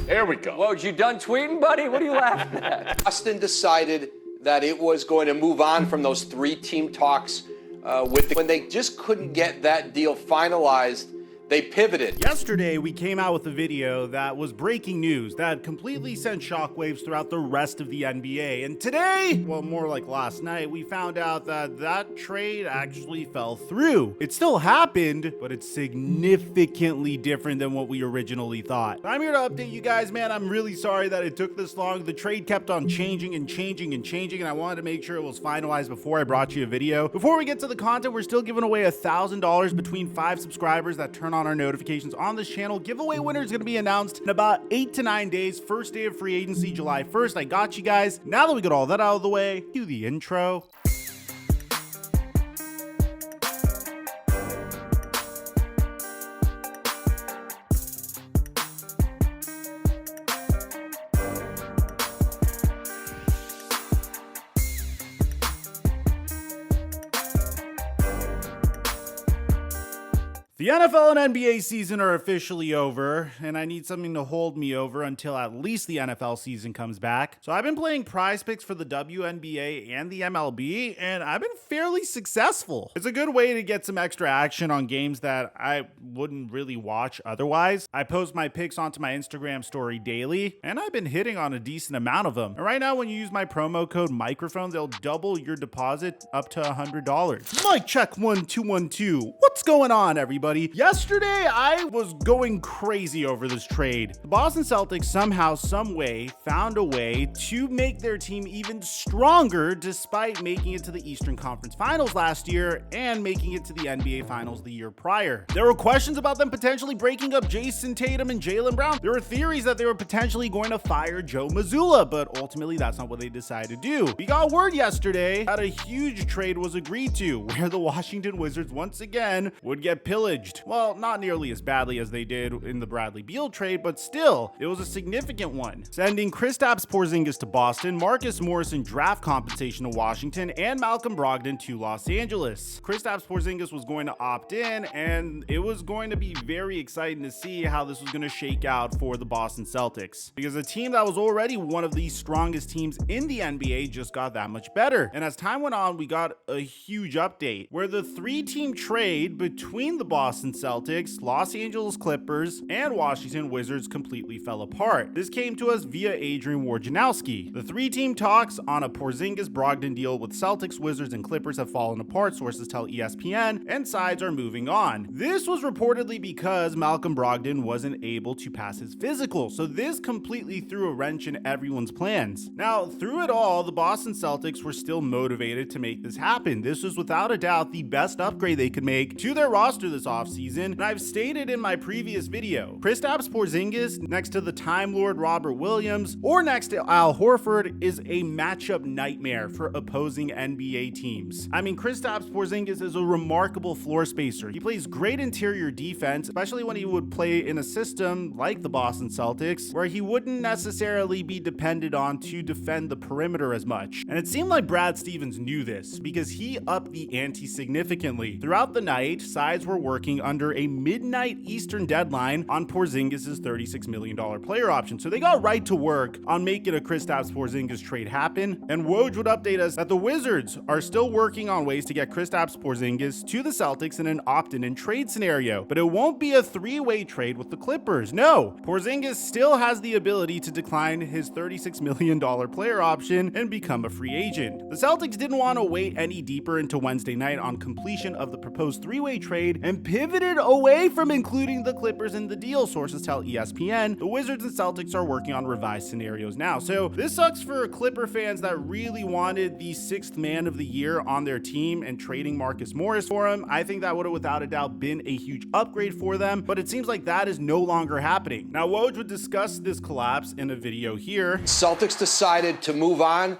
There we go. Woj, you done tweeting, buddy? What are you laughing at? Boston decided that it was going to move on from those three-team talks when they just couldn't get that deal finalized. They pivoted. Yesterday, we came out with a video that was breaking news that completely sent shockwaves throughout the rest of the NBA. And today, well, more like last night, we found out that that trade actually fell through. It still happened, but it's significantly different than what we originally thought. I'm here to update you guys, man. I'm really sorry that it took this long. The trade kept on changing and changing and changing, and I wanted to make sure it was finalized before I brought you a video. Before we get to the content, we're still giving away $1,000 between 5 subscribers that turn on our notifications on this channel. Giveaway winner is going to be announced in about 8 to 9 days. First day of free agency, July 1st. I got you guys. Now that we got all that out of the way, cue the intro. The NFL and NBA season are officially over, and I need something to hold me over until at least the NFL season comes back. So I've been playing prize picks for the WNBA and the MLB, and I've been fairly successful. It's a good way to get some extra action on games that I wouldn't really watch otherwise. I post my picks onto my Instagram story daily, and I've been hitting on a decent amount of them. And right now, when you use my promo code microphone, they'll double your deposit up to $100. Mic check 1 2 1 2. What's going on, everybody? Yesterday, I was going crazy over this trade. The Boston Celtics somehow, some way, found a way to make their team even stronger despite making it to the Eastern Conference Finals last year and making it to the NBA Finals the year prior. There were questions about them potentially breaking up Jason Tatum and Jaylen Brown. There were theories that they were potentially going to fire Joe Mazzulla, but ultimately that's not what they decided to do. We got word yesterday that a huge trade was agreed to, where the Washington Wizards once again would get pillaged. Well, not nearly as badly as they did in the Bradley Beal trade, but still, it was a significant one. Sending Kristaps Porzingis to Boston, Marcus Morris in draft compensation to Washington, and Malcolm Brogdon to Los Angeles. Kristaps Porzingis was going to opt in, and it was going to be very exciting to see how this was going to shake out for the Boston Celtics, because a team that was already one of the strongest teams in the NBA just got that much better. And as time went on, we got a huge update where the 3-team trade between the Boston Celtics, Los Angeles Clippers, and Washington Wizards completely fell apart. This came to us via Adrian Wojnarowski. The 3-team talks on a Porzingis-Brogdon deal with Celtics, Wizards, and Clippers have fallen apart, sources tell ESPN, and sides are moving on. This was reportedly because Malcolm Brogdon wasn't able to pass his physical, so this completely threw a wrench in everyone's plans. Now, through it all, the Boston Celtics were still motivated to make this happen. This was without a doubt the best upgrade they could make to their roster this offseason, and I've stated in my previous video, Kristaps Porzingis next to the Time Lord Robert Williams or next to Al Horford is a matchup nightmare for opposing NBA teams. I mean, Kristaps Porzingis is a remarkable floor spacer. He plays great interior defense, especially when he would play in a system like the Boston Celtics, where he wouldn't necessarily be depended on to defend the perimeter as much. And it seemed like Brad Stevens knew this because he upped the ante significantly. Throughout the night, sides were working under a midnight Eastern deadline on Porzingis' $36 million player option. So they got right to work on making a Kristaps Porzingis trade happen. And Woj would update us that the Wizards are still working on ways to get Kristaps Porzingis to the Celtics in an opt-in and trade scenario. But it won't be a 3-way trade with the Clippers. No, Porzingis still has the ability to decline his $36 million player option and become a free agent. The Celtics didn't want to wait any deeper into Wednesday night on completion of the proposed 3-way trade and pivoted away from including the Clippers in the deal, sources tell ESPN. The Wizards and Celtics are working on revised scenarios now. So this sucks for Clipper fans that really wanted the 6th man of the year on their team and trading Marcus Morris for him. I think that would have without a doubt been a huge upgrade for them, but it seems like that is no longer happening. Now, Woj would discuss this collapse in a video here. Celtics decided to move on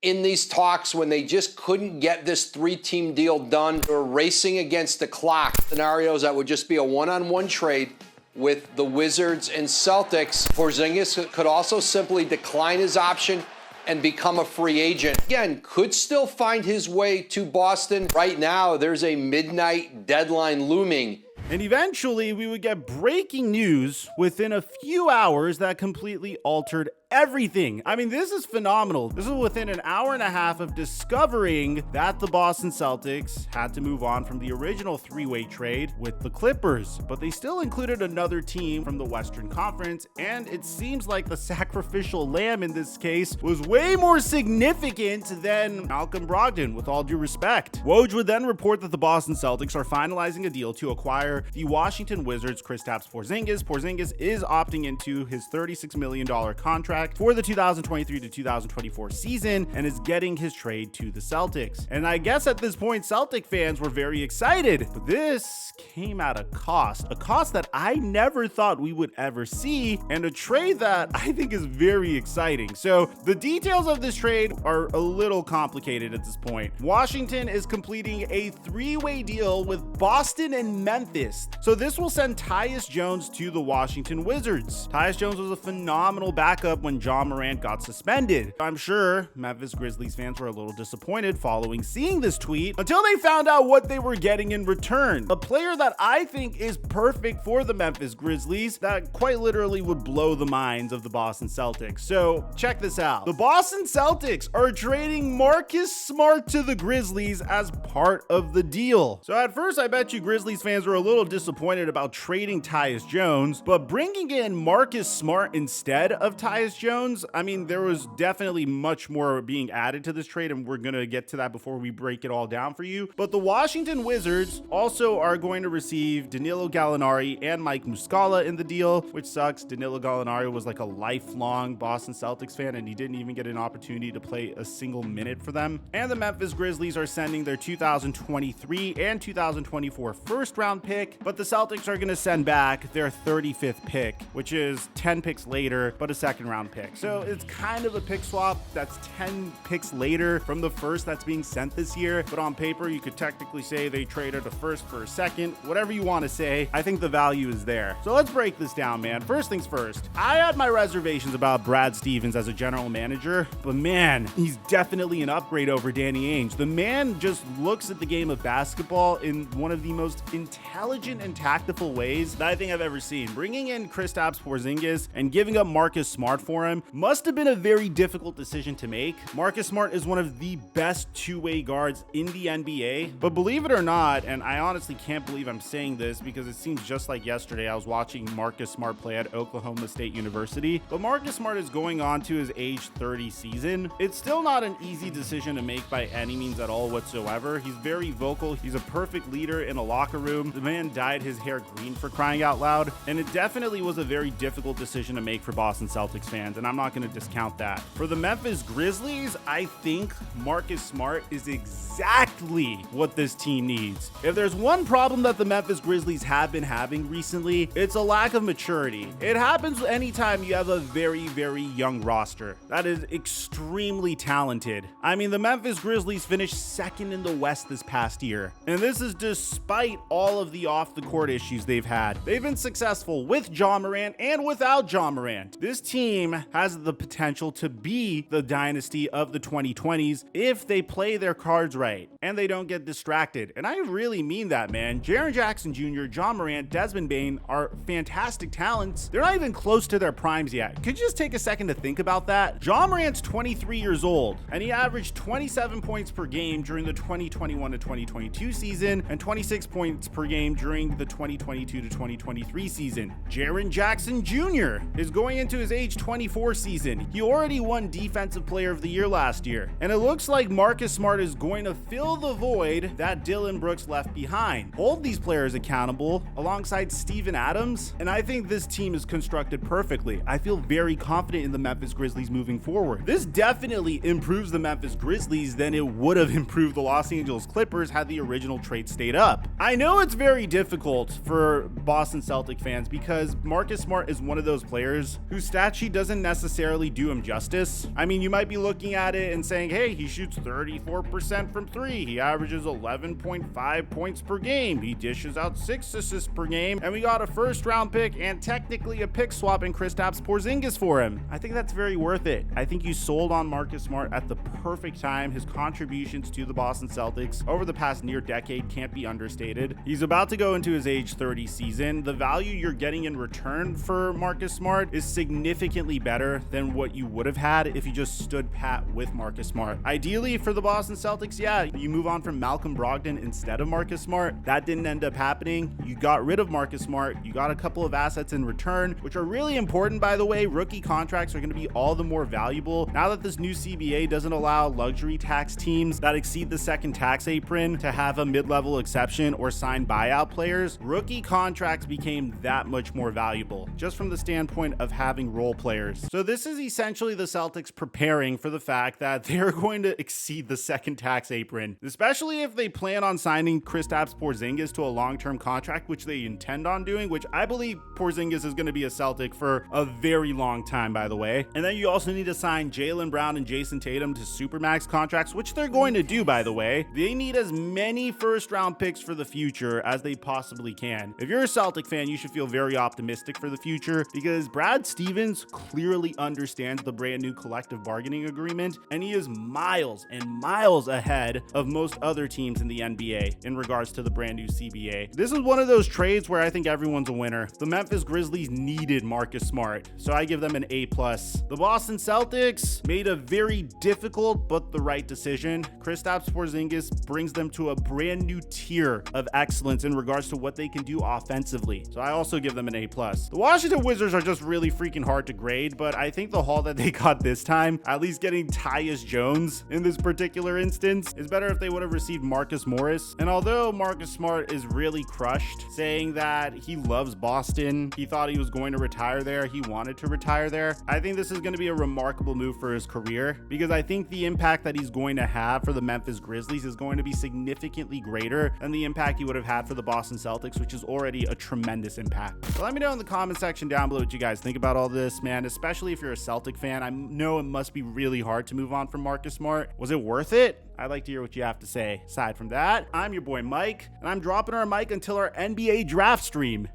in these talks when they just couldn't get this 3-team deal done. They were racing against the clock. Scenarios that would just be a one-on-one trade with the Wizards and Celtics. Porzingis could also simply decline his option and become a free agent. Again, could still find his way to Boston. Right now, there's a midnight deadline looming And eventually we would get breaking news within a few hours that completely altered everything. I mean, this is phenomenal. This is within an hour and a half of discovering that the Boston Celtics had to move on from the original three-way trade with the Clippers, but they still included another team from the Western Conference, and it seems like the sacrificial lamb in this case was way more significant than Malcolm Brogdon, with all due respect. Woj would then report that the Boston Celtics are finalizing a deal to acquire the Washington Wizards' Kristaps Porzingis. Porzingis is opting into his $36 million contract for the 2023 to 2024 season and is getting his trade to the Celtics. And I guess at this point, Celtic fans were very excited, but this came at a cost that I never thought we would ever see, and a trade that I think is very exciting. So the details of this trade are a little complicated at this point. Washington is completing a three-way deal with Boston and Memphis. So this will send Tyus Jones to the Washington Wizards. Tyus Jones was a phenomenal backup when Ja Morant got suspended. I'm sure Memphis Grizzlies fans were a little disappointed following seeing this tweet until they found out what they were getting in return. A player that I think is perfect for the Memphis Grizzlies that quite literally would blow the minds of the Boston Celtics. So check this out. The Boston Celtics are trading Marcus Smart to the Grizzlies as part of the deal. So at first, I bet you Grizzlies fans were a little disappointed about trading Tyus Jones, but bringing in Marcus Smart instead of Tyus Jones, I mean, there was definitely much more being added to this trade, and we're going to get to that before we break it all down for you. But the Washington Wizards also are going to receive Danilo Gallinari and Mike Muscala in the deal, which sucks. Danilo Gallinari was like a lifelong Boston Celtics fan, and he didn't even get an opportunity to play a single minute for them. And the Memphis Grizzlies are sending their 2023 and 2024 first round pick, but the Celtics are going to send back their 35th pick, which is 10 picks later, but a second round pick. So it's kind of a pick swap. That's 10 picks later from the first that's being sent this year, but on paper you could technically say they traded a first for a second. Whatever you want to say, I think the value is there. So let's break this down, man. First things first, I had my reservations about Brad Stevens as a general manager, but man, he's definitely an upgrade over Danny Ainge. The man just looks at the game of basketball in one of the most intelligent and tactful ways that I think I've ever seen. Bringing in Kristaps Porzingis and giving up Marcus Smart for him must have been a very difficult decision to make. Marcus Smart is one of the best two-way guards in the NBA, but believe it or not, and I honestly can't believe I'm saying this because it seems just like yesterday I was watching Marcus Smart play at Oklahoma State University, but Marcus Smart is going on to his age 30 season. It's still not an easy decision to make by any means at all whatsoever. He's very vocal. He's a perfect leader in a locker room. The man dyed his hair green, for crying out loud, and it definitely was a very difficult decision to make for Boston Celtics fans, and I'm not going to discount that. For the Memphis Grizzlies, I think Marcus Smart is exactly what this team needs. If there's one problem that the Memphis Grizzlies have been having recently, it's a lack of maturity. It happens anytime you have a very, very young roster that is extremely talented. I mean, the Memphis Grizzlies finished second in the West this past year, and this is despite all of the off-the-court issues they've had. They've been successful with Ja Morant and without Ja Morant. This team has the potential to be the dynasty of the 2020s if they play their cards right and they don't get distracted. And I really mean that, man. Jaren Jackson Jr., Ja Morant, Desmond Bane are fantastic talents. They're not even close to their primes yet. Could you just take a second to think about that? Ja Morant's 23 years old, and he averaged 27 points per game during the 2021 to 2022 season and 26 points per game during the 2022 to 2023 season. Jaren Jackson Jr. is going into his age 24 season. He already won Defensive Player of the Year last year, and it looks like Marcus Smart is going to fill the void that Dillon Brooks left behind. Hold these players accountable alongside Steven Adams, and I think this team is constructed perfectly. I feel very confident in the Memphis Grizzlies moving forward. This definitely improves the Memphis Grizzlies than it would have improved the Los Angeles Clippers had the original trade stayed up. I know it's very difficult for Boston Celtic fans because Marcus Smart is one of those players whose stat sheet doesn't doesn't necessarily do him justice. I mean, you might be looking at it and saying, hey, he shoots 34% from three. He averages 11.5 points per game. He dishes out 6 assists per game. And we got a first round pick and technically a pick swap in Kristaps Porzingis for him. I think that's very worth it. I think you sold on Marcus Smart at the perfect time. His contributions to the Boston Celtics over the past near decade can't be understated. He's about to go into his age 30 season. The value you're getting in return for Marcus Smart is significantly better than what you would have had if you just stood pat with Marcus Smart. Ideally for the Boston Celtics, yeah, you move on from Malcolm Brogdon instead of Marcus Smart. That didn't end up happening. You got rid of Marcus Smart. You got a couple of assets in return, which are really important, by the way. Rookie contracts are going to be all the more valuable now that this new CBA doesn't allow luxury tax teams that exceed the second tax apron to have a mid-level exception or sign buyout players. Rookie contracts became that much more valuable just from the standpoint of having role players. So this is essentially the Celtics preparing for the fact that they're going to exceed the second tax apron, especially if they plan on signing Kristaps Porzingis to a long-term contract, which they intend on doing, which I believe Porzingis is going to be a Celtic for a very long time, by the way. And then you also need to sign Jaylen Brown and Jason Tatum to supermax contracts, which they're going to do, by the way. They need as many first-round picks for the future as they possibly can. If you're a Celtic fan, you should feel very optimistic for the future because Brad Stevens clearly understands the brand new collective bargaining agreement, and he is miles and miles ahead of most other teams in the NBA in regards to the brand new CBA. This is one of those trades where I think everyone's a winner. The Memphis Grizzlies needed Marcus Smart, so I give them an A+. The Boston Celtics made a very difficult but the right decision. Kristaps Porzingis brings them to a brand new tier of excellence in regards to what they can do offensively, so I also give them an A+. The Washington Wizards are just really freaking hard to grade, but I think the haul that they got this time, at least getting Tyus Jones in this particular instance, is better if they would have received Marcus Morris. And although Marcus Smart is really crushed, saying that he loves Boston, he thought he was going to retire there, he wanted to retire there, I think this is going to be a remarkable move for his career because I think the impact that he's going to have for the Memphis Grizzlies is going to be significantly greater than the impact he would have had for the Boston Celtics, which is already a tremendous impact. So let me know in the comment section down below what you guys think about all this, man, especially if you're a Celtic fan. I know it must be really hard to move on from Marcus Smart. Was it worth it? I'd like to hear what you have to say. Aside from that, I'm your boy Mike, and I'm dropping our mic until our NBA draft stream.